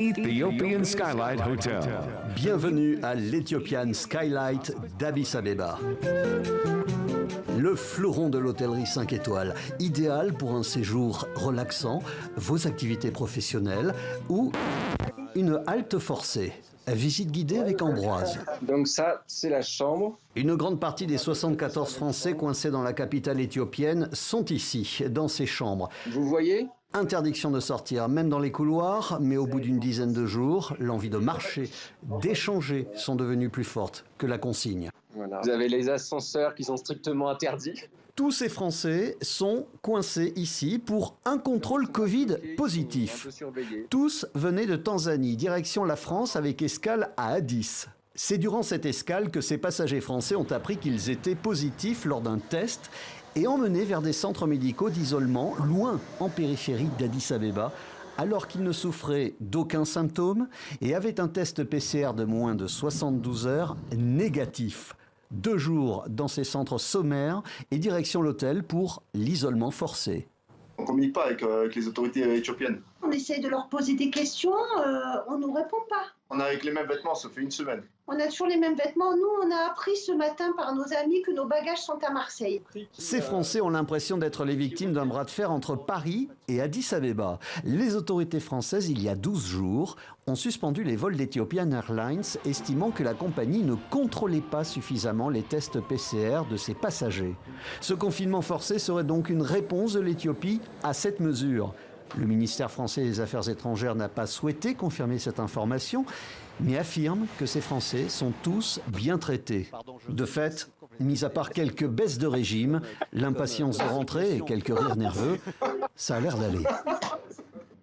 Ethiopian Skylight Hotel. Bienvenue à l'Ethiopian Skylight d'Addis Abeba. Le fleuron de l'hôtellerie 5 étoiles, idéal pour un séjour relaxant, vos activités professionnelles ou une halte forcée. Visite guidée avec Ambroise. Donc ça, c'est la chambre. Une grande partie des 74 Français coincés dans la capitale éthiopienne sont ici, dans ces chambres. Vous voyez ? Interdiction de sortir, même dans les couloirs, mais au bout d'une dizaine de jours, l'envie de marcher, d'échanger sont devenues plus fortes que la consigne. Voilà. Vous avez les ascenseurs qui sont strictement interdits. Tous ces Français sont coincés ici pour un contrôle Covid positif. Tous venaient de Tanzanie, direction la France avec escale à Addis. C'est durant cette escale que ces passagers français ont appris qu'ils étaient positifs lors d'un test et emmenés vers des centres médicaux d'isolement loin en périphérie d'Addis Abeba, alors qu'ils ne souffraient d'aucun symptôme et avaient un test PCR de moins de 72 heures négatif. 2 jours dans ces centres sommaires et direction l'hôtel pour l'isolement forcé. On ne communique pas avec les autorités éthiopiennes. On essaie de leur poser des questions, on ne nous répond pas. On a avec les mêmes vêtements, ça fait une semaine. On a toujours les mêmes vêtements. Nous, on a appris ce matin par nos amis que nos bagages sont à Marseille. Ces Français ont l'impression d'être les victimes d'un bras de fer entre Paris et Addis Abeba. Les autorités françaises, il y a 12 jours, ont suspendu les vols d'Ethiopian Airlines, estimant que la compagnie ne contrôlait pas suffisamment les tests PCR de ses passagers. Ce confinement forcé serait donc une réponse de l'Éthiopie à cette mesure. Le ministère français des Affaires étrangères n'a pas souhaité confirmer cette information, mais affirme que ces Français sont tous bien traités. De fait, mis à part quelques baisses de régime, l'impatience de rentrer et quelques rires nerveux, ça a l'air d'aller.